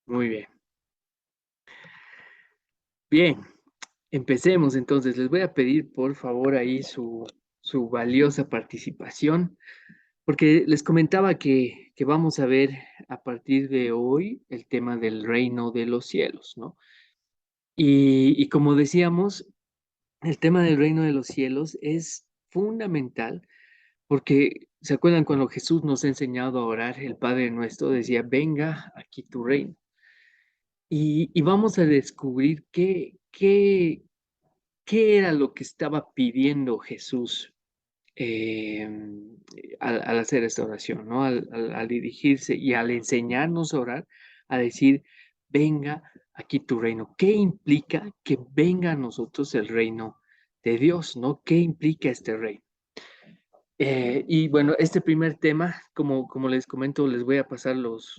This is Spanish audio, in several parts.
Muy bien. Bien, empecemos entonces. Les voy a pedir, por favor, ahí su valiosa participación, porque les comentaba que vamos a ver a partir de hoy el tema del reino de los cielos, ¿no? Y como decíamos, el tema del reino de los cielos es fundamental porque, ¿se acuerdan cuando Jesús nos ha enseñado a orar? El Padre nuestro decía, venga aquí tu reino. Y vamos a descubrir qué era lo que estaba pidiendo Jesús al hacer esta oración, ¿no? Al dirigirse y al enseñarnos a orar, a decir, venga aquí tu reino. ¿Qué implica que venga a nosotros el reino de Dios, ¿no? ¿Qué implica este reino? Y bueno, este primer tema, como les comento, les voy a pasar los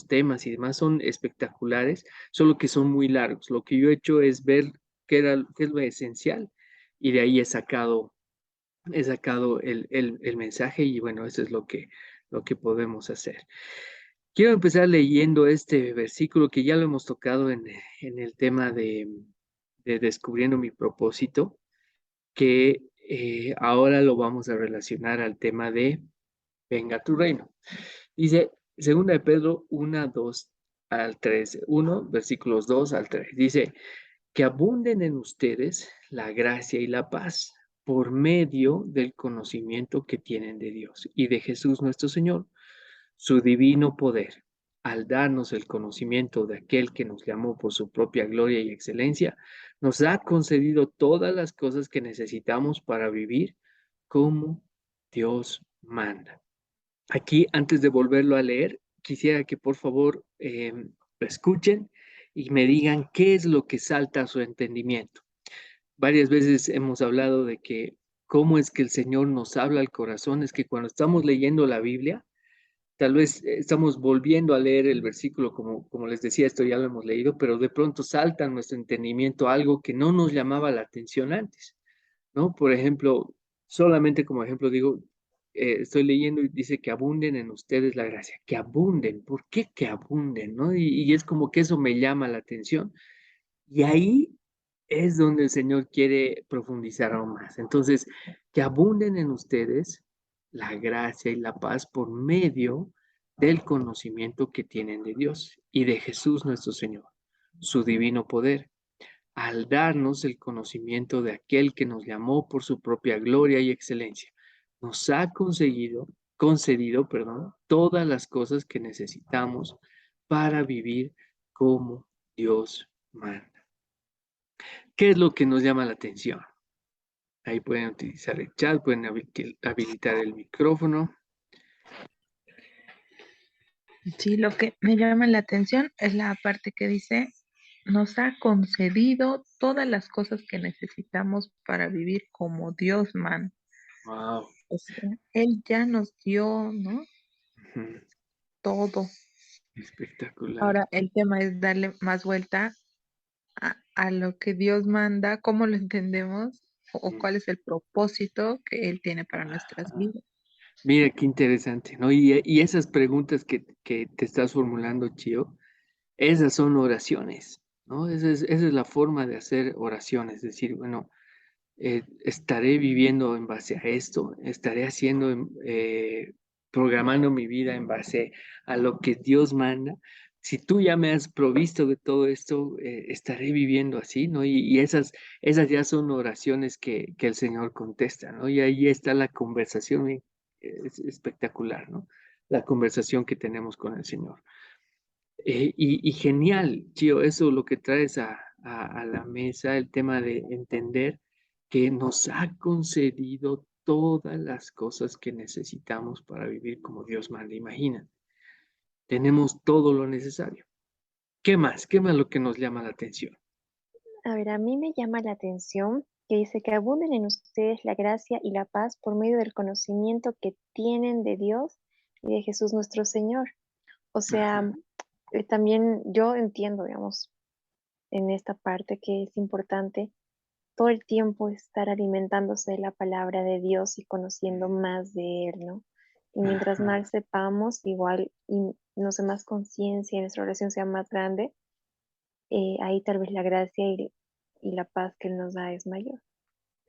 temas y demás, son espectaculares, solo que son muy largos. Lo que yo he hecho es ver qué es lo esencial y de ahí he sacado el mensaje y bueno, eso es lo que podemos hacer. Quiero empezar leyendo este versículo que ya lo hemos tocado en el tema de descubriendo mi propósito, que ahora lo vamos a relacionar al tema de venga tu reino. Dice, segunda de Pedro 1, 2 al 3, 1, versículos 2 al 3. Dice, que abunden en ustedes la gracia y la paz por medio del conocimiento que tienen de Dios y de Jesús nuestro Señor, su divino poder. Al darnos el conocimiento de aquel que nos llamó por su propia gloria y excelencia, nos ha concedido todas las cosas que necesitamos para vivir como Dios manda. Aquí, antes de volverlo a leer, quisiera que por favor lo escuchen y me digan qué es lo que salta a su entendimiento. Varias veces hemos hablado de que cómo es que el Señor nos habla al corazón, es que cuando estamos leyendo la Biblia, tal vez estamos volviendo a leer el versículo, como les decía, esto ya lo hemos leído, pero de pronto salta a nuestro entendimiento algo que no nos llamaba la atención antes, ¿no? Por ejemplo, solamente como ejemplo digo, estoy leyendo y dice que abunden en ustedes la gracia, que abunden, ¿por qué que abunden, no? Y es como que eso me llama la atención y ahí es donde el Señor quiere profundizar aún más. Entonces, que abunden en ustedes la gracia y la paz por medio del conocimiento que tienen de Dios y de Jesús nuestro Señor, su divino poder, al darnos el conocimiento de aquel que nos llamó por su propia gloria y excelencia. Nos ha concedido, perdón, todas las cosas que necesitamos para vivir como Dios manda. ¿Qué es lo que nos llama la atención? Ahí pueden utilizar el chat, pueden habilitar el micrófono. Sí, lo que me llama la atención es la parte que dice, nos ha concedido todas las cosas que necesitamos para vivir como Dios manda. Wow. O sea, Él ya nos dio, ¿no? Ujú. Todo. Espectacular. Ahora el tema es darle más vuelta a lo que Dios manda, cómo lo entendemos o Mm. cuál es el propósito que Él tiene para nuestras Ajá. vidas. Mira qué interesante, ¿no? Y esas preguntas que te estás formulando, Chio, esas son oraciones, ¿no? Esa es la forma de hacer oraciones, es decir, bueno, estaré viviendo en base a esto, estaré haciendo, programando mi vida en base a lo que Dios manda. Si tú ya me has provisto de todo esto, estaré viviendo así, ¿no? Y esas ya son oraciones que el Señor contesta, ¿no? Y ahí está la conversación, es espectacular, ¿no? La conversación que tenemos con el Señor. Y genial, Gio, eso lo que traes a la mesa, el tema de entender que nos ha concedido todas las cosas que necesitamos para vivir como Dios manda. Imagina, tenemos todo lo necesario. ¿Qué más? ¿Qué más lo que nos llama la atención? A ver, a mí me llama la atención que dice que abunden en ustedes la gracia y la paz por medio del conocimiento que tienen de Dios y de Jesús nuestro Señor. O Ajá, sea, también yo entiendo, digamos, en esta parte que es importante todo el tiempo estar alimentándose de la palabra de Dios y conociendo más de Él, ¿no? Y mientras ajá, más sepamos, igual y nos dé más conciencia y nuestra oración sea más grande, ahí tal vez la gracia y la paz que Él nos da es mayor.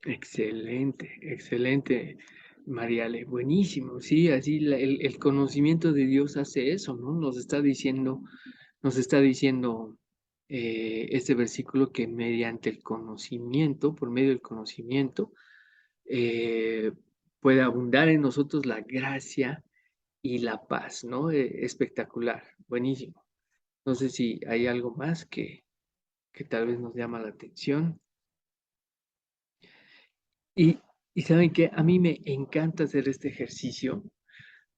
Excelente, excelente, Mariale, buenísimo, sí, así el conocimiento de Dios hace eso, ¿no? Nos está diciendo este versículo que mediante el conocimiento, por medio del conocimiento, eh, puede abundar en nosotros la gracia y la paz, ¿no? Espectacular, buenísimo. No sé si hay algo más que tal vez nos llama la atención. Y, y saben que a mí me encanta hacer este ejercicio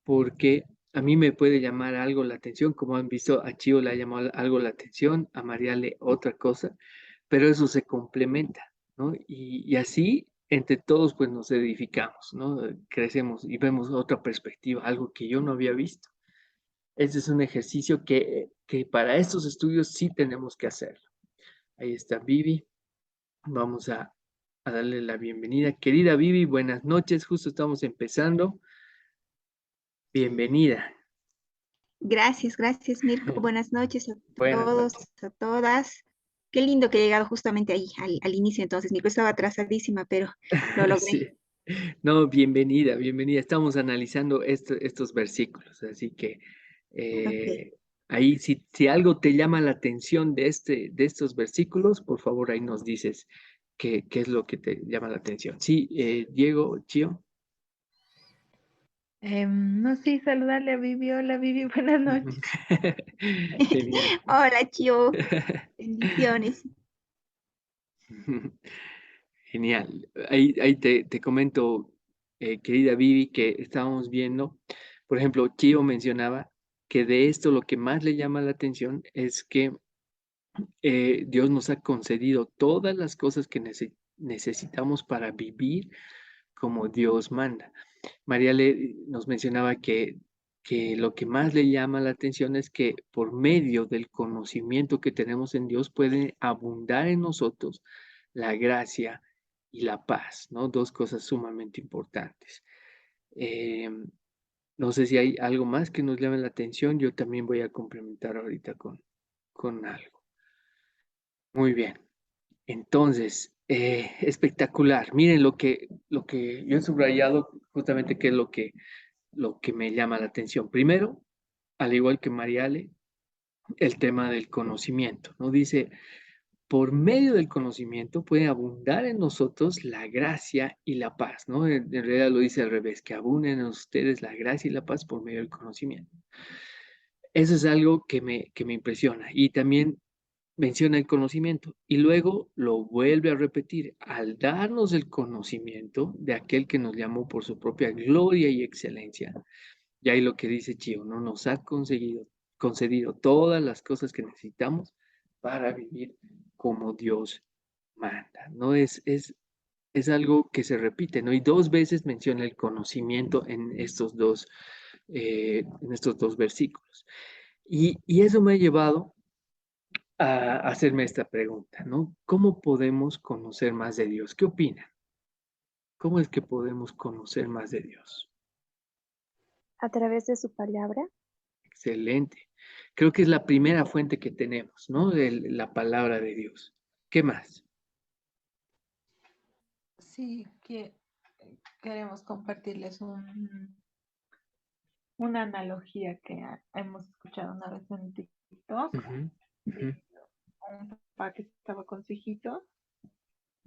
porque a mí me puede llamar algo la atención, como han visto, a Chio le ha llamado algo la atención, a Mariale otra cosa, pero eso se complementa, ¿no? Y así entre todos pues nos edificamos, ¿no? Crecemos y vemos otra perspectiva, algo que yo no había visto. Ese es un ejercicio que para estos estudios sí tenemos que hacerlo. Ahí está Vivi. Vamos a darle la bienvenida. Querida Vivi, buenas noches. Justo estamos empezando. Bienvenida. Gracias, gracias Mirko. Buenas noches a Buenas todos, noches. a todas. Qué lindo que he llegado justamente ahí, al inicio entonces. Mirko estaba atrasadísima, pero lo Sí. logré. No, bienvenida, bienvenida. Estamos analizando estos versículos, así que Ok. ahí si algo te llama la atención de estos versículos, por favor ahí nos dices qué es lo que te llama la atención. Sí, Diego, Chio. No, sí, saludarle a Vivi. Hola, Vivi, buenas noches. Genial. Hola, Chio. Bendiciones. Genial. Ahí te comento, querida Vivi, que estábamos viendo, por ejemplo, Chio mencionaba que de esto lo que más le llama la atención es que Dios nos ha concedido todas las cosas que necesitamos para vivir como Dios manda. María nos mencionaba que lo que más le llama la atención es que por medio del conocimiento que tenemos en Dios puede abundar en nosotros la gracia y la paz, ¿no? Dos cosas sumamente importantes. Em, no sé si hay algo más que nos llame la atención, yo también voy a complementar ahorita con algo. Muy bien. Entonces, espectacular. Miren lo que yo he subrayado justamente que es lo que me llama la atención. Primero, al igual que Mariale, el tema del conocimiento, ¿no? Dice, por medio del conocimiento puede abundar en nosotros la gracia y la paz, ¿no? En realidad lo dice al revés, que abunden en ustedes la gracia y la paz por medio del conocimiento. Eso es algo que me impresiona. Y también menciona el conocimiento y luego lo vuelve a repetir, al darnos el conocimiento de aquel que nos llamó por su propia gloria y excelencia. Y ahí lo que dice Chio, ¿no? Nos ha concedido todas las cosas que necesitamos para vivir como Dios manda, ¿no? Es algo que se repite, ¿no? Y dos veces menciona el conocimiento en estos dos versículos. Y eso me ha llevado a hacerme esta pregunta, ¿no? ¿Cómo podemos conocer más de Dios? ¿Qué opinan? ¿Cómo es que podemos conocer más de Dios? A través de su palabra, Excelente. Creo que es la primera fuente que tenemos, ¿no? De la palabra de Dios. ¿Qué más? Sí, que queremos compartirles una analogía que hemos escuchado una vez en TikTok Ujú, ujú, de un papá que estaba con su hijito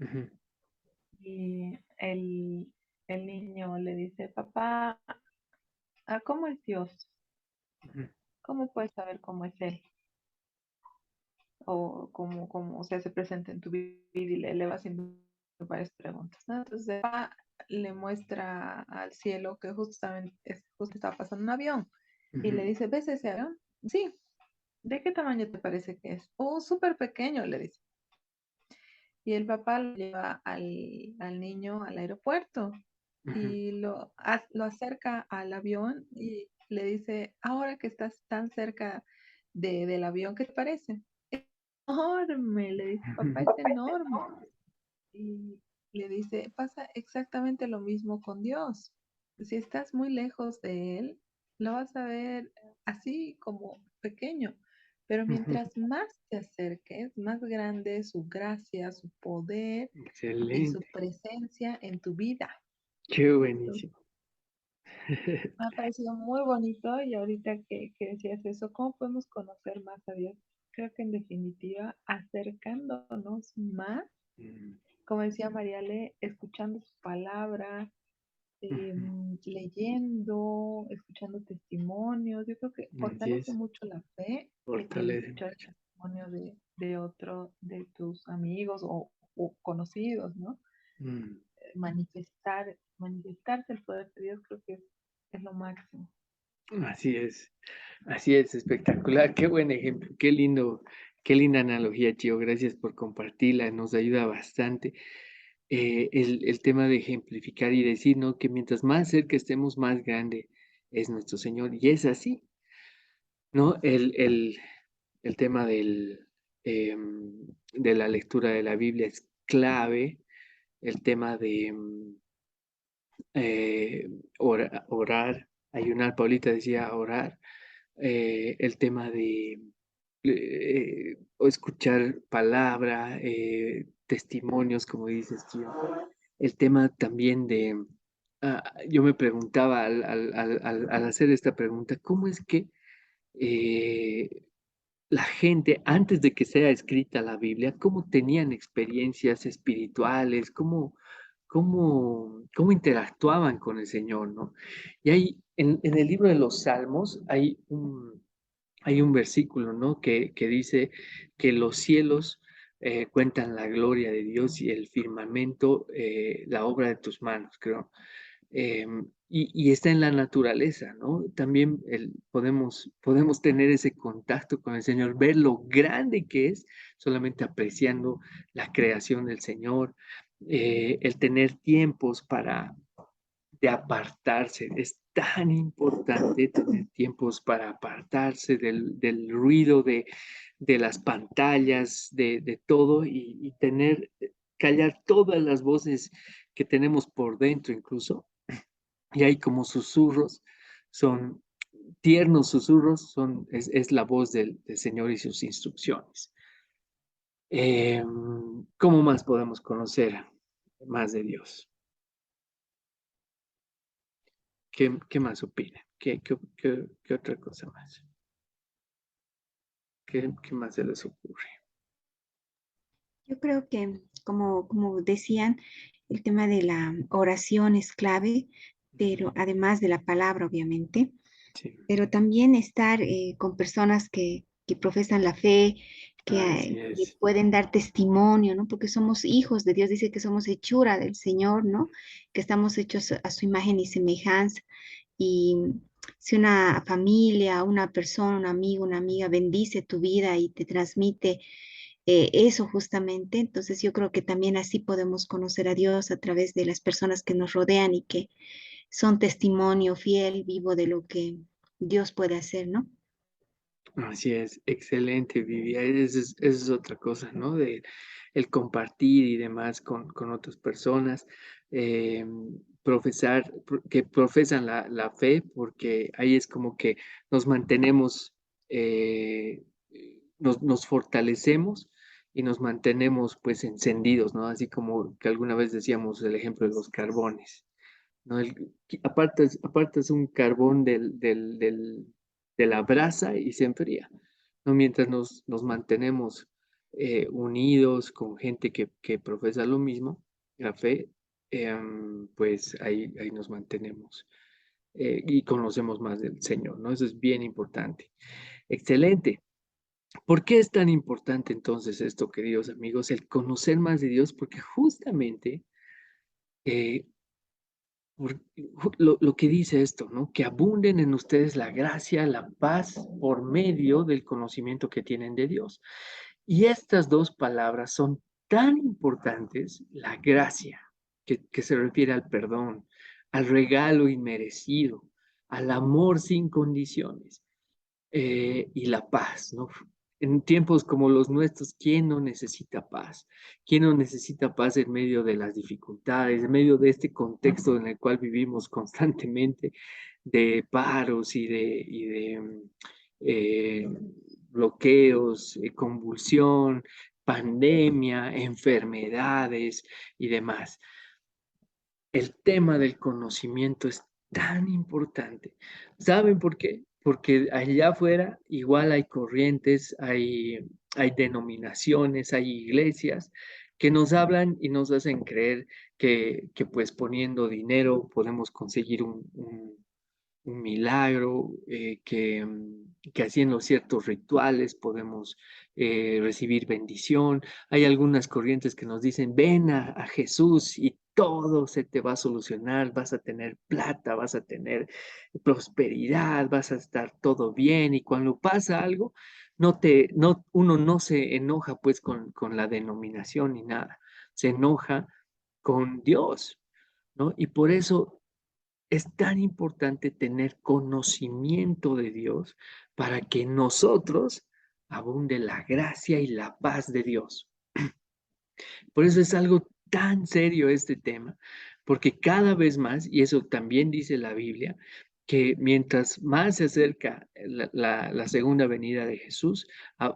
ujú, y el niño le dice, papá, ¿cómo es Dios? ujú, ¿Cómo puedes saber cómo es Él? O cómo se hace presente en tu vida y le va haciendo varias preguntas, ¿no? Entonces, el papá le muestra al cielo que justamente justo estaba pasando un avión y le ujú, dice, ¿ves ese avión? Sí. ¿De qué tamaño te parece que es? Oh, súper pequeño, le dice. Y el papá lo lleva al niño al aeropuerto ujú, y lo acerca al avión y le dice, ahora que estás tan cerca del avión, ¿qué te parece? Es enorme, le dice, papá, es enorme. Y le dice, pasa exactamente lo mismo con Dios. Si estás muy lejos de Él, lo vas a ver así como pequeño, pero Ujú. mientras más te acerques, más grande es su gracia, su poder y su Excelente. presencia en tu vida. Qué Entonces, buenísimo. me ha parecido muy bonito y ahorita que decías eso, ¿cómo podemos conocer más a Dios? Creo que en definitiva, acercándonos más, Mm, como decía Mariale, escuchando su palabra, ujú. leyendo, escuchando testimonios. Yo creo que Así fortalece es, mucho la fe el fortalece escuchar el mucho. testimonio de otro, de tus amigos o conocidos, ¿no? Mm. Manifestarse el poder de Dios creo que es lo máximo. Así es, espectacular, qué buen ejemplo, qué lindo, qué linda analogía, Chio, gracias por compartirla, nos ayuda bastante. El tema de ejemplificar y decir, ¿no? Que mientras más cerca estemos, más grande es nuestro Señor, y es así, ¿no? El tema de la lectura de la Biblia es clave, el tema de orar, ayunar, Paulita decía orar, el tema de o escuchar palabra, testimonios, como dices, tío. El tema también de, yo me preguntaba al hacer esta pregunta, ¿cómo es que la gente, antes de que sea escrita la Biblia, cómo tenían experiencias espirituales, cómo interactuaban con el Señor, ¿no? Y hay, en el libro de los Salmos hay un versículo, ¿no? Que dice que los cielos cuentan la gloria de Dios y el firmamento, la obra de tus manos, creo. Y está en la naturaleza, ¿no? También podemos tener ese contacto con el Señor, ver lo grande que es, solamente apreciando la creación del Señor, el tener tiempos de apartarse. Es tan importante tener tiempos para apartarse del ruido de las pantallas, de todo y tener, callar todas las voces que tenemos por dentro incluso. Y hay como susurros, son tiernos susurros, es la voz del Señor y sus instrucciones. ¿Cómo más podemos conocer más de Dios? ¿Qué más opina? ¿Qué otra cosa más? ¿Qué más se les ocurre? Yo creo que, como decían, el tema de la oración es clave, pero además de la palabra, obviamente, Sí, pero también estar con personas que profesan la fe, así que es. pueden dar testimonio, ¿no? Porque somos hijos de Dios, dice que somos hechura del Señor, ¿no? Que estamos hechos a su imagen y semejanza. Y si una familia, una persona, un amigo, una amiga bendice tu vida y te transmite eso justamente, entonces yo creo que también así podemos conocer a Dios a través de las personas que nos rodean y que son testimonio fiel, vivo de lo que Dios puede hacer, ¿no? Así es, excelente, Vivi. Esa es otra cosa, ¿no? De el compartir y demás con otras personas, eh, que profesan la fe, porque ahí es como que nos mantenemos, nos fortalecemos y nos mantenemos pues encendidos, ¿no? Así como que alguna vez decíamos el ejemplo de los carbones, ¿no? Apartas un carbón de la brasa y se enfría, ¿no? Mientras nos mantenemos unidos con gente que profesa lo mismo, la fe, pues ahí nos mantenemos y conocemos más del Señor, ¿no? Eso es bien importante. Excelente. ¿Por qué es tan importante entonces esto, queridos amigos, el conocer más de Dios? Porque justamente eh, lo que dice esto, ¿no? Que abunden en ustedes la gracia, la paz por medio del conocimiento que tienen de Dios. Y estas dos palabras son tan importantes, la gracia, que se refiere al perdón, al regalo inmerecido, al amor sin condiciones, y la paz, ¿no? En tiempos como los nuestros, ¿quién no necesita paz? ¿Quién no necesita paz en medio de las dificultades, en medio de este contexto en el cual vivimos constantemente? de paros eh, bloqueos, convulsión, pandemia, enfermedades y demás. El tema del conocimiento es tan importante. ¿Saben por qué? Porque allá afuera igual hay corrientes, hay denominaciones, hay iglesias que nos hablan y nos hacen creer que pues poniendo dinero podemos conseguir un milagro, que haciendo ciertos rituales podemos recibir bendición. Hay algunas corrientes que nos dicen, ven a Jesús y todo se te va a solucionar, vas a tener plata, vas a tener prosperidad, vas a estar todo bien. Y cuando pasa algo, uno no se enoja pues con la denominación ni nada, se enoja con Dios, ¿no? Y por eso es tan importante tener conocimiento de Dios para que nosotros abunde la gracia y la paz de Dios. Por eso es algo tan serio este tema, porque cada vez más, y eso también dice la Biblia, que mientras más se acerca la segunda venida de Jesús,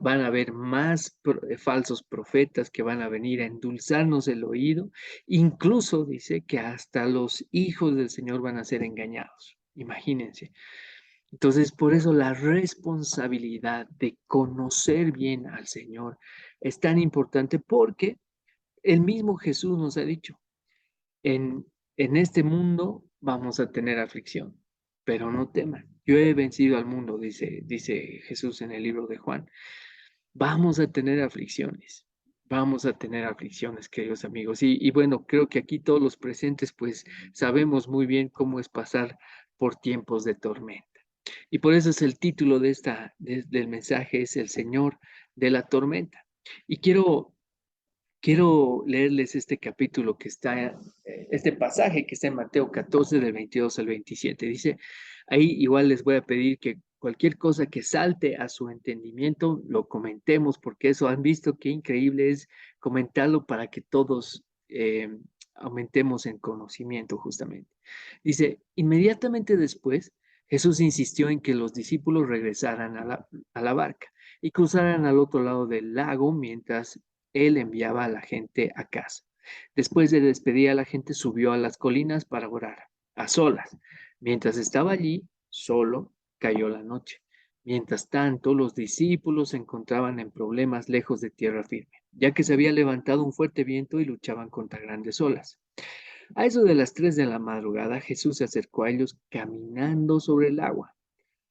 van a haber más falsos profetas que van a venir a endulzarnos el oído. Incluso dice que hasta los hijos del Señor van a ser engañados. Imagínense. Entonces, por eso la responsabilidad de conocer bien al Señor es tan importante, porque el mismo Jesús nos ha dicho, en, en este mundo vamos a tener aflicción, pero no teman. Yo he vencido al mundo, dice Jesús en el libro de Juan. Vamos a tener aflicciones, vamos a tener aflicciones, queridos amigos. Y bueno, creo que aquí todos los presentes pues sabemos muy bien cómo es pasar por tiempos de tormenta. Y por eso es el título del mensaje, es el Señor de la tormenta. Y quiero leerles este capítulo que está, este pasaje que está en Mateo 14, del 22 al 27. Dice, ahí igual les voy a pedir que cualquier cosa que salte a su entendimiento, lo comentemos, porque eso han visto qué increíble es comentarlo para que todos aumentemos en conocimiento justamente. Dice, inmediatamente después, Jesús insistió en que los discípulos regresaran a la barca y cruzaran al otro lado del lago mientras él enviaba a la gente a casa. Después de despedir a la gente, subió a las colinas para orar, a solas. Mientras estaba allí, solo, cayó la noche. Mientras tanto, los discípulos se encontraban en problemas lejos de tierra firme, ya que se había levantado un fuerte viento y luchaban contra grandes olas. A eso de las 3 de la madrugada, Jesús se acercó a ellos caminando sobre el agua.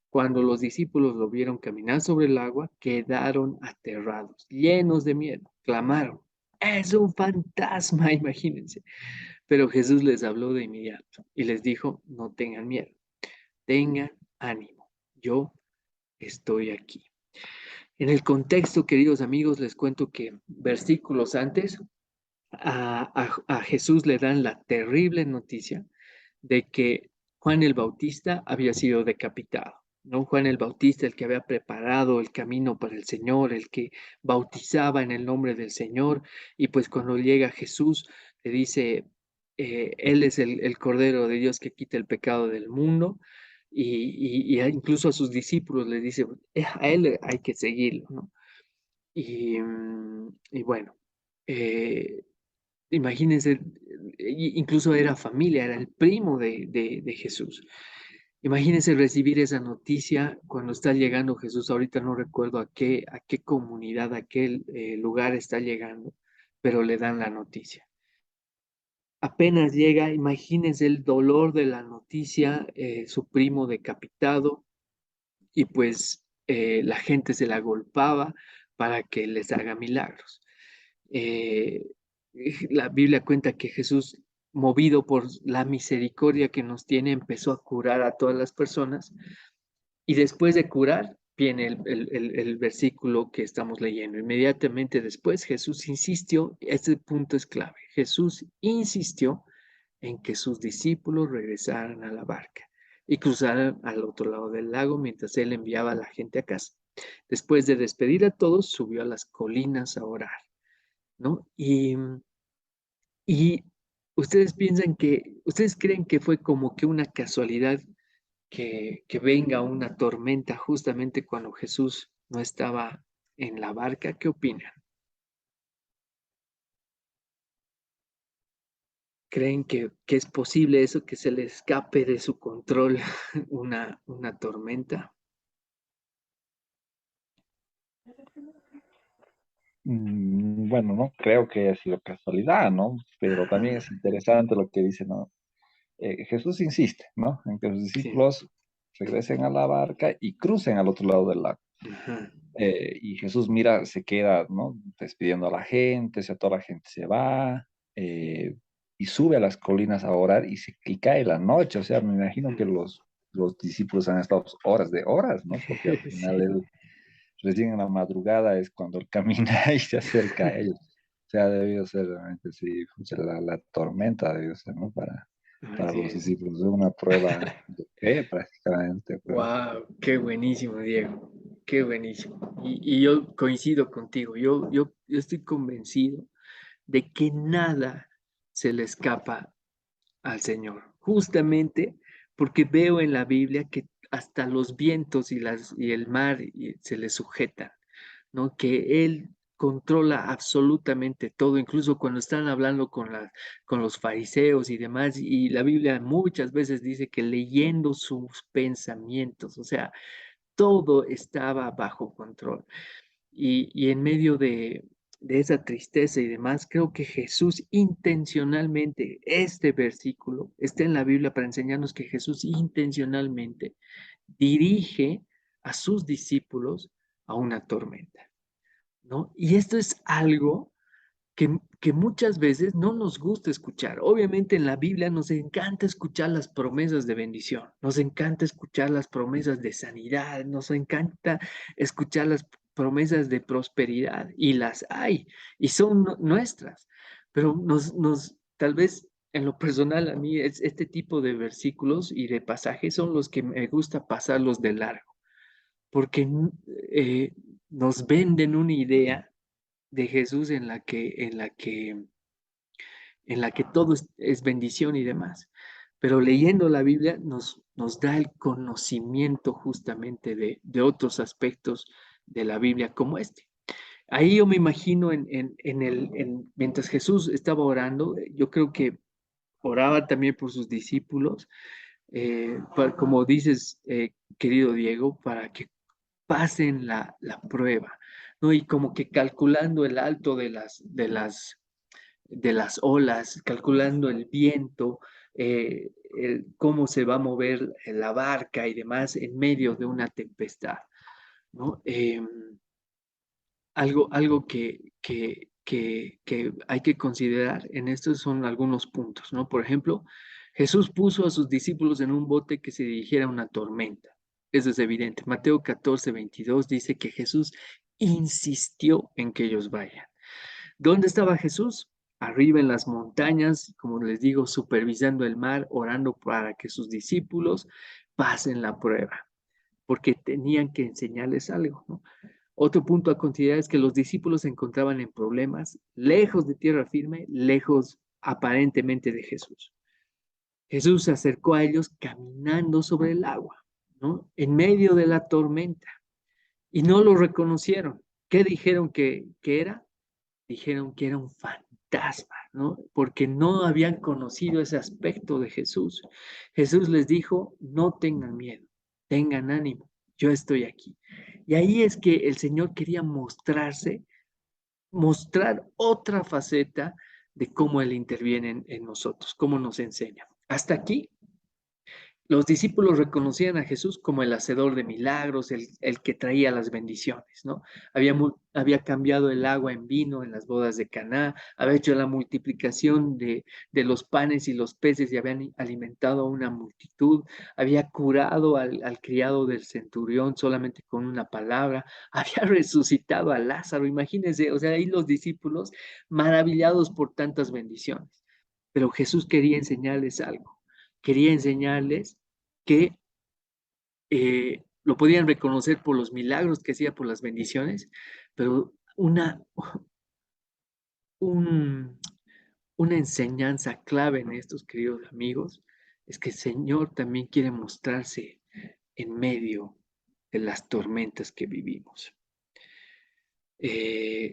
Cuando los discípulos lo vieron caminar sobre el agua, quedaron aterrados, llenos de miedo. Clamaron, es un fantasma, imagínense. Pero Jesús les habló de inmediato y les dijo, no tengan miedo, tengan ánimo, yo estoy aquí. En el contexto, queridos amigos, les cuento que versículos antes a Jesús le dan la terrible noticia de que Juan el Bautista había sido decapitado, ¿no? Juan el Bautista, el que había preparado el camino para el Señor, el que bautizaba en el nombre del Señor, y pues cuando llega Jesús, le dice, Él es el Cordero de Dios que quita el pecado del mundo, y incluso a sus discípulos les dice, a Él hay que seguirlo, ¿no? Y bueno, eh, imagínense, incluso era familia, era el primo de Jesús. Imagínense recibir esa noticia cuando está llegando Jesús. Ahorita no recuerdo a qué comunidad, a qué lugar está llegando, pero le dan la noticia. Apenas llega, imagínense el dolor de la noticia, su primo decapitado, y pues la gente se la golpeaba para que les haga milagros. Eh, la Biblia cuenta que Jesús, movido por la misericordia que nos tiene, empezó a curar a todas las personas, y después de curar viene el versículo que estamos leyendo. Inmediatamente después Jesús insistió, este punto es clave, Jesús insistió en que sus discípulos regresaran a la barca y cruzaran al otro lado del lago mientras él enviaba a la gente a casa. Después de despedir a todos, subió a las colinas a orar, ¿no? Y ustedes creen que fue como que una casualidad que venga una tormenta justamente cuando Jesús no estaba en la barca. ¿Qué opinan? ¿Creen que es posible eso, que se le escape de su control una tormenta? Bueno, no creo que haya sido casualidad, ¿no? Pero también es Ajá, interesante lo que dice, ¿no? Jesús insiste, ¿no? En que los sí. discípulos regresen a la barca y crucen al otro lado del lago. Ajá, Y Jesús mira, se queda, ¿no? Despidiendo a la gente, o sea, toda la gente se va, y sube a las colinas a orar y cae la noche. O sea, me imagino que ujú. los discípulos han estado horas de horas, ¿no? Porque al final Sí, él, recién en la madrugada es cuando él camina y se acerca a ellos. O sea, debió ser realmente, sí, pucha, la tormenta debió ser, ¿no? Para así los es. discípulos, es una prueba de fe prácticamente, pero Wow, qué buenísimo, Diego. Qué buenísimo. Y yo coincido contigo. Yo estoy convencido de que nada se le escapa al Señor, justamente porque veo en la Biblia que hasta los vientos y el mar se le sujetan, ¿no? Que Él controla absolutamente todo, incluso cuando están hablando con los fariseos y demás, y la Biblia muchas veces dice que leyendo sus pensamientos, o sea, todo estaba bajo control. Y en medio de esa tristeza y demás, creo que Jesús intencionalmente, este versículo está en la Biblia para enseñarnos que Jesús intencionalmente dirige a sus discípulos a una tormenta, ¿no? Y esto es algo que muchas veces no nos gusta escuchar. Obviamente en la Biblia nos encanta escuchar las promesas de bendición, nos encanta escuchar las promesas de sanidad, nos encanta escuchar las promesas de prosperidad y las hay y son nuestras, pero tal vez en lo personal a mí este tipo de versículos y de pasajes son los que me gusta pasarlos de largo, porque eh, nos venden una idea de Jesús en la que todo es bendición y demás. Pero leyendo la Biblia nos da el conocimiento justamente de otros aspectos de la Biblia como este. Ahí yo me imagino mientras Jesús estaba orando, yo creo que oraba también por sus discípulos, como dices, querido Diego, para que pasen la prueba, ¿no? Y como que calculando el alto de las olas, calculando el viento, cómo se va a mover la barca y demás en medio de una tempestad, ¿no? Algo que hay que considerar en estos son algunos puntos, ¿no? Por ejemplo, Jesús puso a sus discípulos en un bote que se dirigiera a una tormenta. Eso es evidente. Mateo 14:22 dice que Jesús insistió en que ellos vayan. ¿Dónde estaba Jesús? Arriba en las montañas, como les digo, supervisando el mar, orando para que sus discípulos pasen la prueba, porque tenían que enseñarles algo, ¿no? Otro punto a considerar es que los discípulos se encontraban en problemas, lejos de tierra firme, lejos aparentemente de Jesús. Jesús se acercó a ellos caminando sobre el agua, ¿no? En medio de la tormenta, y no lo reconocieron. ¿Qué dijeron que era? Dijeron que era un fantasma, ¿no? Porque no habían conocido ese aspecto de Jesús. Jesús les dijo, no tengan miedo, tengan ánimo, yo estoy aquí. Y ahí es que el Señor quería mostrar otra faceta de cómo Él interviene en nosotros, cómo nos enseña. Hasta aquí los discípulos reconocían a Jesús como el hacedor de milagros, el que traía las bendiciones, ¿no? Había cambiado el agua en vino en las bodas de Caná, había hecho la multiplicación de los panes y los peces y habían alimentado a una multitud, había curado al criado del centurión solamente con una palabra, había resucitado a Lázaro, imagínense, o sea, ahí los discípulos maravillados por tantas bendiciones. Pero Jesús quería enseñarles algo, quería enseñarles que lo podían reconocer por los milagros que hacía, por las bendiciones, pero un, una enseñanza clave en estos queridos amigos es que el Señor también quiere mostrarse en medio de las tormentas que vivimos.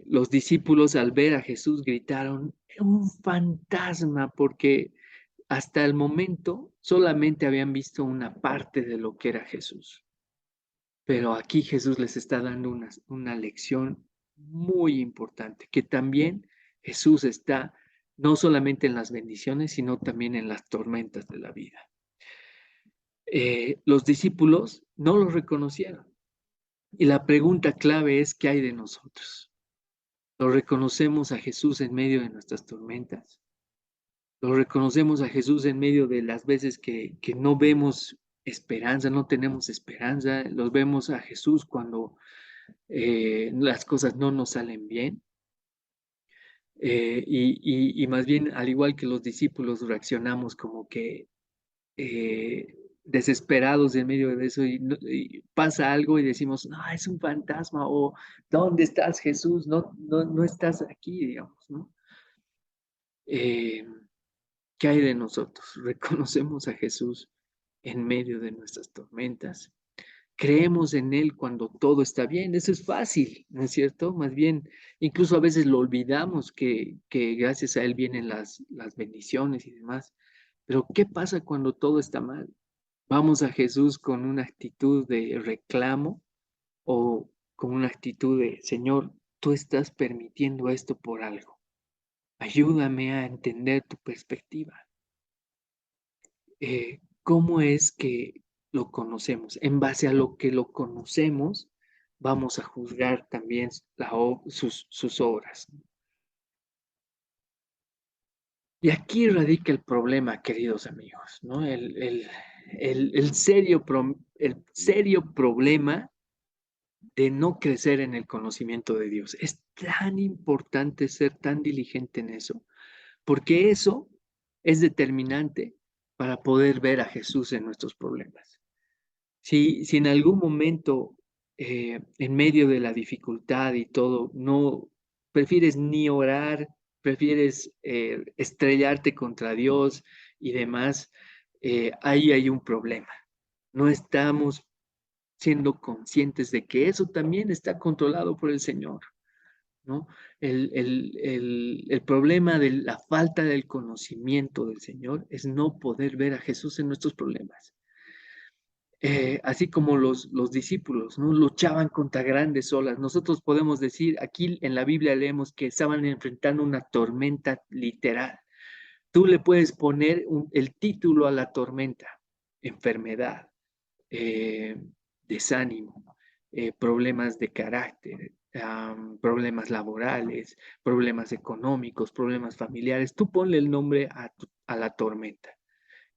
Los discípulos al ver a Jesús gritaron, un fantasma, porque hasta el momento solamente habían visto una parte de lo que era Jesús. Pero aquí Jesús les está dando una lección muy importante, que también Jesús está no solamente en las bendiciones, sino también en las tormentas de la vida. Los discípulos no lo reconocieron. Y la pregunta clave es, ¿qué hay de nosotros? ¿Lo reconocemos a Jesús en medio de nuestras tormentas? ¿Lo reconocemos a Jesús en medio de las veces que no vemos esperanza, no tenemos esperanza? ¿Los vemos a Jesús cuando las cosas no nos salen bien? Y más bien, al igual que los discípulos, reaccionamos como que desesperados en medio de eso y pasa algo y decimos, no, es un fantasma, o ¿dónde estás, Jesús? No estás aquí, digamos, ¿no? ¿Qué hay de nosotros? ¿Reconocemos a Jesús en medio de nuestras tormentas? ¿Creemos en Él cuando todo está bien? Eso es fácil, ¿no es cierto? Más bien, incluso a veces lo olvidamos que gracias a Él vienen las bendiciones y demás. Pero ¿qué pasa cuando todo está mal? ¿Vamos a Jesús con una actitud de reclamo o con una actitud de, Señor, tú estás permitiendo esto por algo? Ayúdame a entender tu perspectiva. ¿Cómo es que lo conocemos? En base a lo que lo conocemos, vamos a juzgar también sus obras. Y aquí radica el problema, queridos amigos, ¿no? El serio problema de no crecer en el conocimiento de Dios. Es tan importante ser tan diligente en eso, porque eso es determinante para poder ver a Jesús en nuestros problemas. Si en algún momento, en medio de la dificultad y todo, no prefieres ni orar, prefieres estrellarte contra Dios y demás, ahí hay un problema. No estamos siendo conscientes de que eso también está controlado por el Señor, ¿no? El problema de la falta del conocimiento del Señor es no poder ver a Jesús en nuestros problemas. Así como los discípulos, ¿no? Luchaban contra grandes olas. Nosotros podemos decir, aquí en la Biblia leemos que estaban enfrentando una tormenta literal. Tú le puedes poner el título a la tormenta: enfermedad, desánimo, problemas de carácter, problemas laborales, problemas económicos, problemas familiares. Tú ponle el nombre a la tormenta.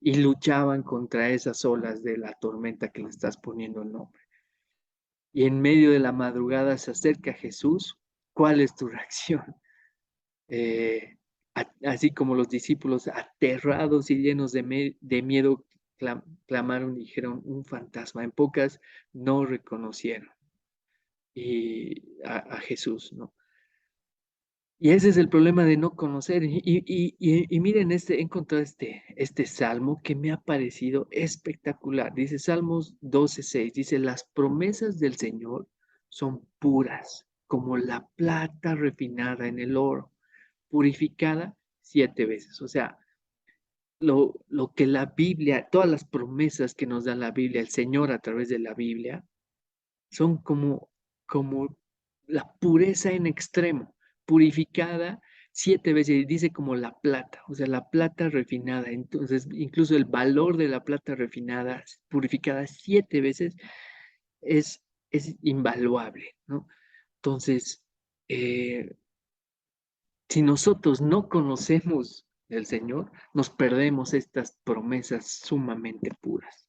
Y luchaban contra esas olas de la tormenta que le estás poniendo el nombre. Y en medio de la madrugada se acerca Jesús. ¿Cuál es tu reacción? Así como los discípulos, aterrados y llenos de miedo, clamaron y dijeron, un fantasma. En pocas, no reconocieron a Jesús, ¿no? Y ese es el problema de no conocer. Y miren, he encontrado este salmo que me ha parecido espectacular. Dice Salmos 12:6, dice, las promesas del Señor son puras, como la plata refinada en el oro, purificada 7 veces. O sea, lo que la Biblia, todas las promesas que nos da la Biblia, el Señor a través de la Biblia, son como la pureza en extremo, purificada 7 veces, dice como la plata, o sea, la plata refinada. Entonces, incluso el valor de la plata refinada, purificada 7 veces, es invaluable, ¿no? Entonces, si nosotros no conocemos del Señor, nos perdemos estas promesas sumamente puras.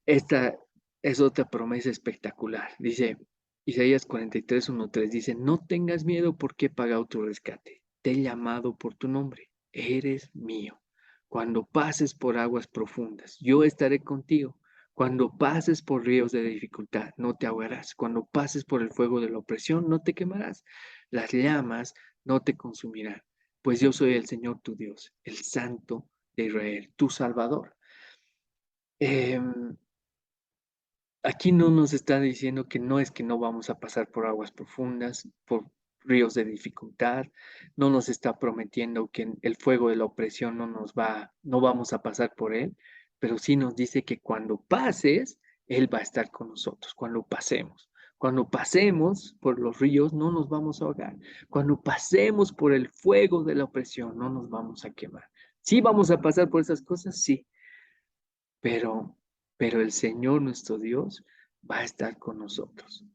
Esta es otra promesa espectacular. Dice Isaías 43:1-3, dice, no tengas miedo porque he pagado tu rescate. Te he llamado por tu nombre. Eres mío. Cuando pases por aguas profundas, yo estaré contigo. Cuando pases por ríos de dificultad, no te ahogarás. Cuando pases por el fuego de la opresión, no te quemarás. Las llamas no te consumirán, pues yo soy el Señor tu Dios, el Santo de Israel, tu Salvador. aquí no nos está diciendo que no es que no vamos a pasar por aguas profundas, por ríos de dificultad, no nos está prometiendo que el fuego de la opresión no vamos a pasar por él, pero sí nos dice que cuando pases, él va a estar con nosotros, cuando pasemos. Cuando pasemos por los ríos, no nos vamos a ahogar. Cuando pasemos por el fuego de la opresión, no nos vamos a quemar. Sí vamos a pasar por esas cosas, sí, pero, pero el Señor nuestro Dios va a estar con nosotros,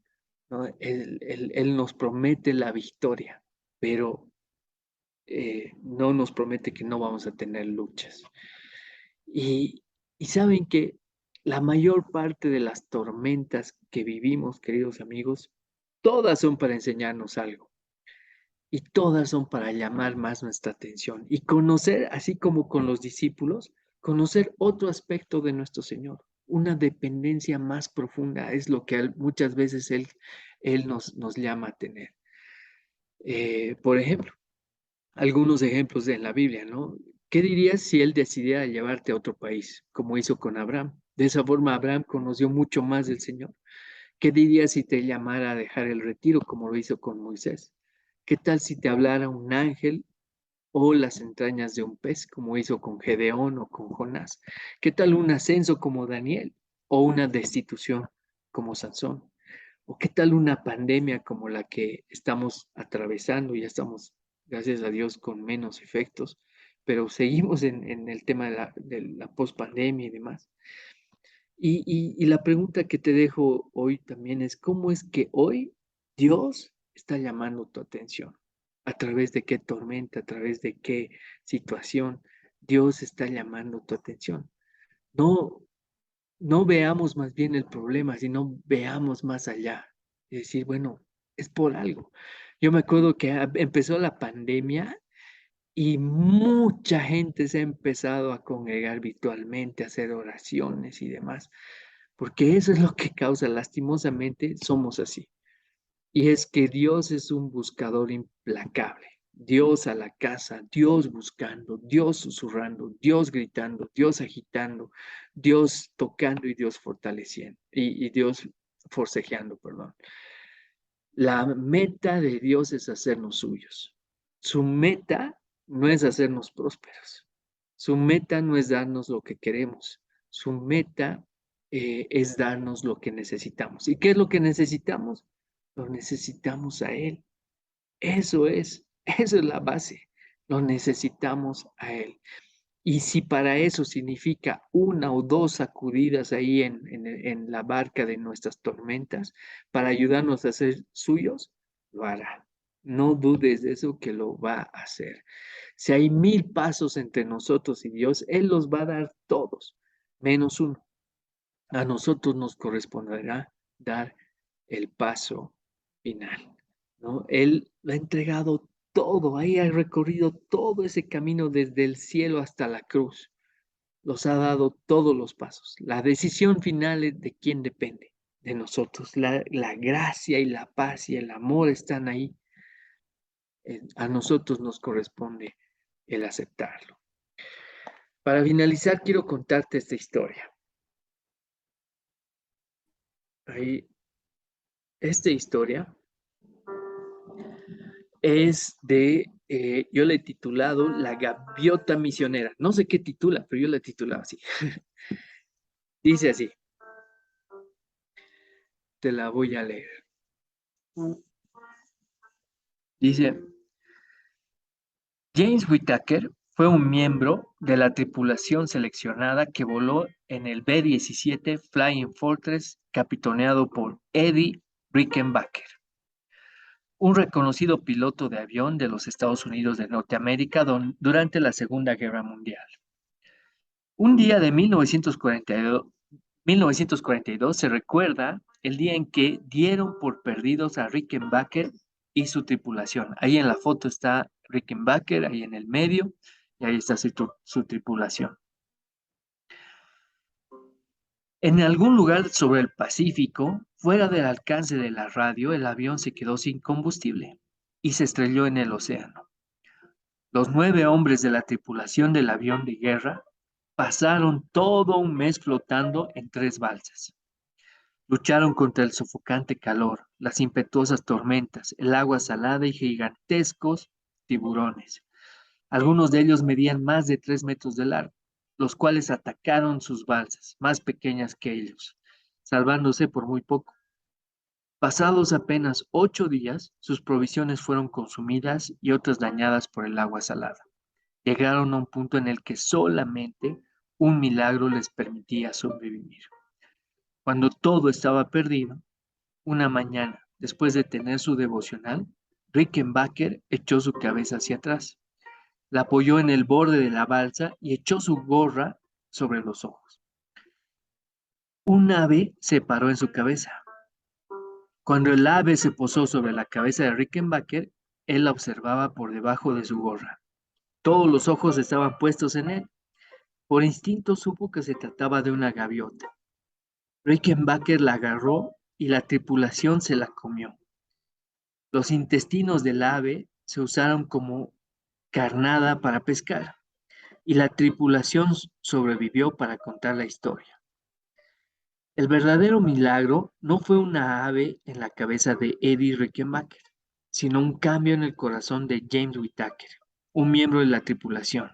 ¿no? Él nos promete la victoria, pero no nos promete que no vamos a tener luchas. Y saben que la mayor parte de las tormentas que vivimos, queridos amigos, todas son para enseñarnos algo. Y todas son para llamar más nuestra atención y conocer, así como con los discípulos, conocer otro aspecto de nuestro Señor. Una dependencia más profunda es lo que muchas veces Él nos llama a tener. Por ejemplo, algunos ejemplos en la Biblia, ¿no? ¿Qué dirías si Él decidiera llevarte a otro país, como hizo con Abraham? De esa forma, Abraham conoció mucho más del Señor. ¿Qué dirías si te llamara a dejar el retiro, como lo hizo con Moisés? ¿Qué tal si te hablara un ángel o las entrañas de un pez, como hizo con Gedeón o con Jonás? ¿Qué tal un ascenso como Daniel o una destitución como Sansón? ¿O qué tal una pandemia como la que estamos atravesando? Ya estamos, gracias a Dios, con menos efectos, pero seguimos en el tema de la pospandemia y demás. Y la pregunta que te dejo hoy también es, ¿cómo es que hoy Dios está llamando tu atención? ¿A través de qué tormenta, a través de qué situación Dios está llamando tu atención? No, no veamos más bien el problema, sino veamos más allá. Es decir, bueno, es por algo. Yo me acuerdo que empezó la pandemia y mucha gente se ha empezado a congregar virtualmente, a hacer oraciones y demás, porque eso es lo que causa, lastimosamente, somos así. Y es que Dios es un buscador implacable. Dios a la casa, Dios buscando, Dios susurrando, Dios gritando, Dios agitando, Dios tocando y Dios fortaleciendo, y Dios forcejeando, perdón. La meta de Dios es hacernos suyos. Su meta no es hacernos prósperos. Su meta no es darnos lo que queremos. Su meta es darnos lo que necesitamos. ¿Y qué es lo que necesitamos? Lo necesitamos a Él. Eso es la base. Lo necesitamos a Él. Y si para eso significa una o dos sacudidas ahí en la barca de nuestras tormentas, para ayudarnos a ser suyos, lo hará. No dudes de eso que lo va a hacer. Si hay 1000 pasos entre nosotros y Dios, Él los va a dar todos, menos uno. A nosotros nos corresponderá dar el paso final, ¿no? Él lo ha entregado todo, ahí ha recorrido todo ese camino desde el cielo hasta la cruz. Los ha dado todos los pasos. La decisión final es de quién depende, de nosotros. La gracia y la paz y el amor están ahí. A nosotros nos corresponde el aceptarlo. Para finalizar, quiero contarte esta historia. Ahí, esta historia es yo le he titulado La Gaviota Misionera. No sé qué titula, pero yo la he titulado así. Dice así, te la voy a leer. Dice, James Whittaker fue un miembro de la tripulación seleccionada que voló en el B-17 Flying Fortress capitaneado por Eddie Rickenbacker, un reconocido piloto de avión de los Estados Unidos de Norteamérica durante la Segunda Guerra Mundial. Un día de 1942 se recuerda el día en que dieron por perdidos a Rickenbacker y su tripulación. Ahí en la foto está Rickenbacker, ahí en el medio, y ahí está su tripulación. En algún lugar sobre el Pacífico, fuera del alcance de la radio, el avión se quedó sin combustible y se estrelló en el océano. Los 9 hombres de la tripulación del avión de guerra pasaron todo un mes flotando en 3 balsas. Lucharon contra el sofocante calor, las impetuosas tormentas, el agua salada y gigantescos tiburones. Algunos de ellos medían más de 3 metros de largo, los cuales atacaron sus balsas, más pequeñas que ellos, salvándose por muy poco. Pasados apenas 8 días, sus provisiones fueron consumidas y otras dañadas por el agua salada. Llegaron a un punto en el que solamente un milagro les permitía sobrevivir. Cuando todo estaba perdido, una mañana, después de tener su devocional, Rickenbacker echó su cabeza hacia atrás, la apoyó en el borde de la balsa y echó su gorra sobre los ojos. Un ave se paró en su cabeza. Cuando el ave se posó sobre la cabeza de Rickenbacker, él la observaba por debajo de su gorra. Todos los ojos estaban puestos en él. Por instinto supo que se trataba de una gaviota. Rickenbacker la agarró y la tripulación se la comió. Los intestinos del ave se usaron como carnada para pescar y la tripulación sobrevivió para contar la historia. El verdadero milagro no fue una ave en la cabeza de Eddie Rickenbacker, sino un cambio en el corazón de James Whittaker, un miembro de la tripulación.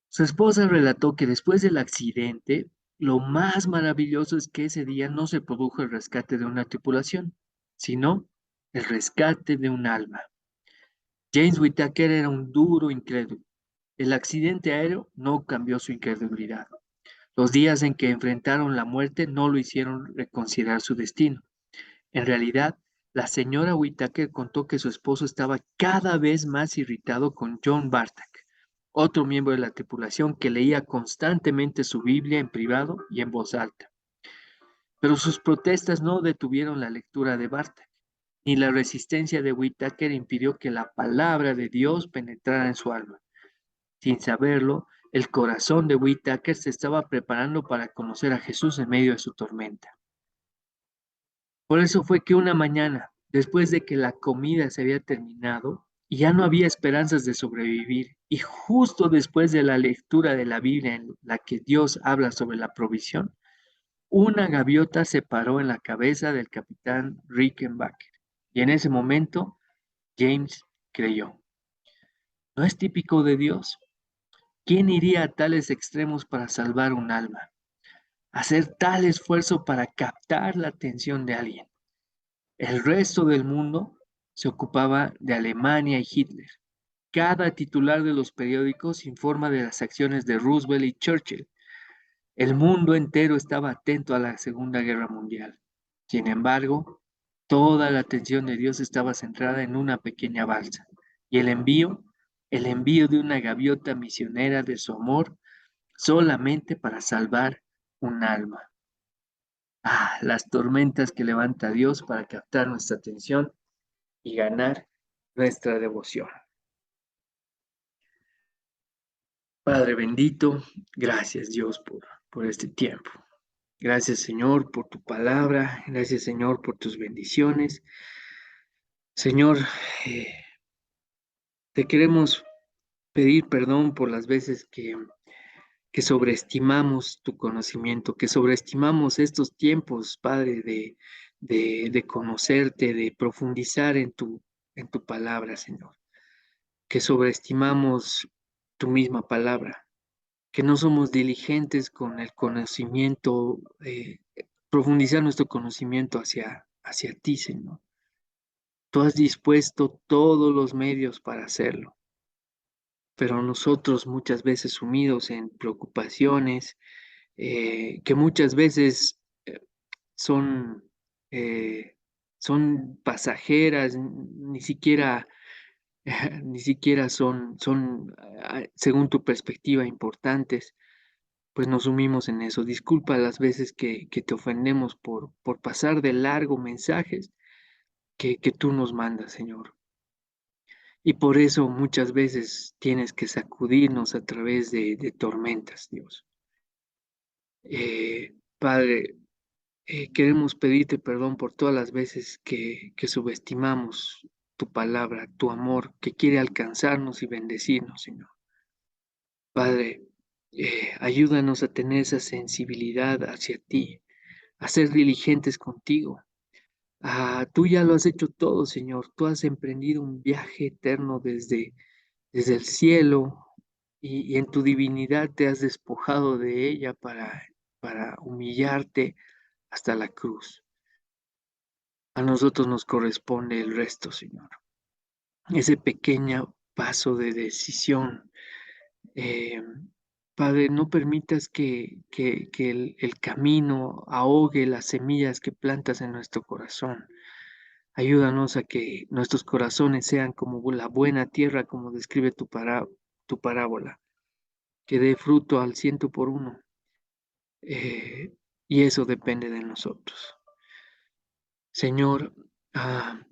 Su esposa relató que después del accidente, lo más maravilloso es que ese día no se produjo el rescate de una tripulación, sino el rescate de un alma. James Whittaker era un duro incrédulo. El accidente aéreo no cambió su incredulidad. Los días en que enfrentaron la muerte no lo hicieron reconsiderar su destino. En realidad, la señora Whittaker contó que su esposo estaba cada vez más irritado con John Bartak, otro miembro de la tripulación que leía constantemente su Biblia en privado y en voz alta. Pero sus protestas no detuvieron la lectura de Bartak, ni la resistencia de Whittaker impidió que la palabra de Dios penetrara en su alma. Sin saberlo, el corazón de Whittaker se estaba preparando para conocer a Jesús en medio de su tormenta. Por eso fue que una mañana, después de que la comida se había terminado y ya no había esperanzas de sobrevivir, y justo después de la lectura de la Biblia en la que Dios habla sobre la provisión, una gaviota se paró en la cabeza del capitán Rickenbacker. Y en ese momento, James creyó. ¿No es típico de Dios? ¿Quién iría a tales extremos para salvar un alma? Hacer tal esfuerzo para captar la atención de alguien. El resto del mundo se ocupaba de Alemania y Hitler. Cada titular de los periódicos informa de las acciones de Roosevelt y Churchill. El mundo entero estaba atento a la Segunda Guerra Mundial. Sin embargo, toda la atención de Dios estaba centrada en una pequeña balsa. Y el envío de una gaviota misionera de su amor solamente para salvar un alma. Las tormentas que levanta Dios para captar nuestra atención y ganar nuestra devoción. Padre bendito, gracias Dios por este tiempo. Gracias Señor por tu palabra, gracias Señor por tus bendiciones. Señor, te queremos pedir perdón por las veces que sobreestimamos tu conocimiento, que sobreestimamos estos tiempos, Padre, de conocerte, de profundizar en tu palabra, Señor, que sobreestimamos tu misma palabra, que no somos diligentes con el conocimiento, profundizar nuestro conocimiento hacia ti, Señor. Tú has dispuesto todos los medios para hacerlo, pero nosotros muchas veces sumidos en preocupaciones, que muchas veces son, eh, son pasajeras, ni siquiera, ni siquiera son, según tu perspectiva, importantes, pues nos sumimos en eso. Disculpa las veces que te ofendemos por pasar de largo mensajes que tú nos mandas, Señor. Y por eso muchas veces tienes que sacudirnos a través de tormentas, Dios. Padre, queremos pedirte perdón por todas las veces que subestimamos tu palabra, tu amor, que quiere alcanzarnos y bendecirnos, Señor. Padre, ayúdanos a tener esa sensibilidad hacia ti, a ser diligentes contigo. Tú ya lo has hecho todo, Señor. Tú has emprendido un viaje eterno desde el cielo y en tu divinidad te has despojado de ella para humillarte hasta la cruz. A nosotros nos corresponde el resto, Señor. Ese pequeño paso de decisión. eh, Padre, no permitas que el camino ahogue las semillas que plantas en nuestro corazón. Ayúdanos a que nuestros corazones sean como la buena tierra, como describe tu parábola, que dé fruto al 100 por 1. Y eso depende de nosotros. Señor,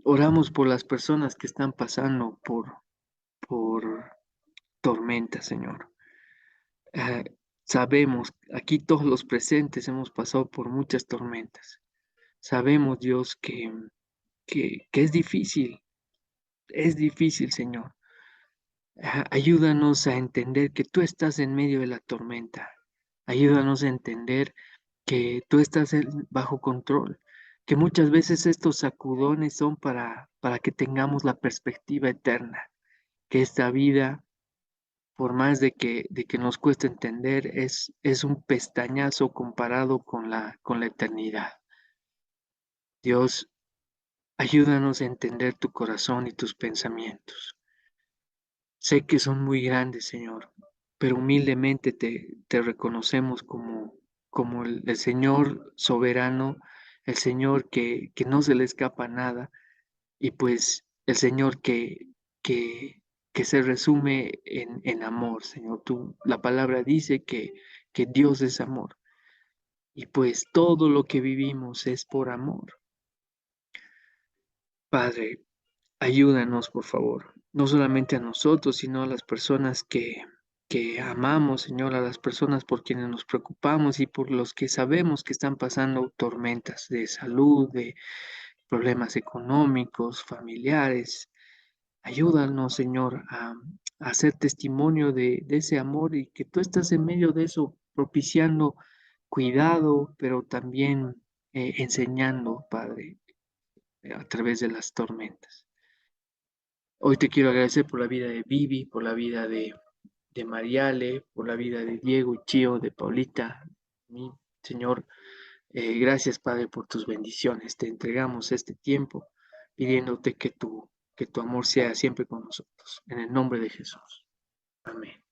oramos por las personas que están pasando por tormentas, Señor. Ah, Sabemos, aquí todos los presentes hemos pasado por muchas tormentas. Sabemos, Dios, que es difícil, Señor. Ayúdanos a entender que tú estás en medio de la tormenta. Ayúdanos a entender que tú estás bajo control, que muchas veces estos sacudones son para que tengamos la perspectiva eterna, que esta vida, por más de que nos cueste entender, es un pestañazo comparado con la eternidad. Dios, ayúdanos a entender tu corazón y tus pensamientos. Sé que son muy grandes, Señor, pero humildemente te reconocemos como el Señor soberano, el Señor que no se le escapa nada, y pues el Señor que, que se resume en amor, Señor. La palabra dice que Dios es amor, y pues todo lo que vivimos es por amor. Padre, ayúdanos, por favor, no solamente a nosotros, sino a las personas que amamos, Señor, a las personas por quienes nos preocupamos y por los que sabemos que están pasando tormentas de salud, de problemas económicos, familiares. Ayúdanos, Señor, a ser testimonio de ese amor y que tú estás en medio de eso, propiciando cuidado, pero también enseñando, Padre, a través de las tormentas. Hoy te quiero agradecer por la vida de Vivi, por la vida de Mariale, por la vida de Diego y Chío, de Paulita. Mi Señor, gracias, Padre, por tus bendiciones. Te entregamos este tiempo pidiéndote que tu amor sea siempre con nosotros. En el nombre de Jesús. Amén.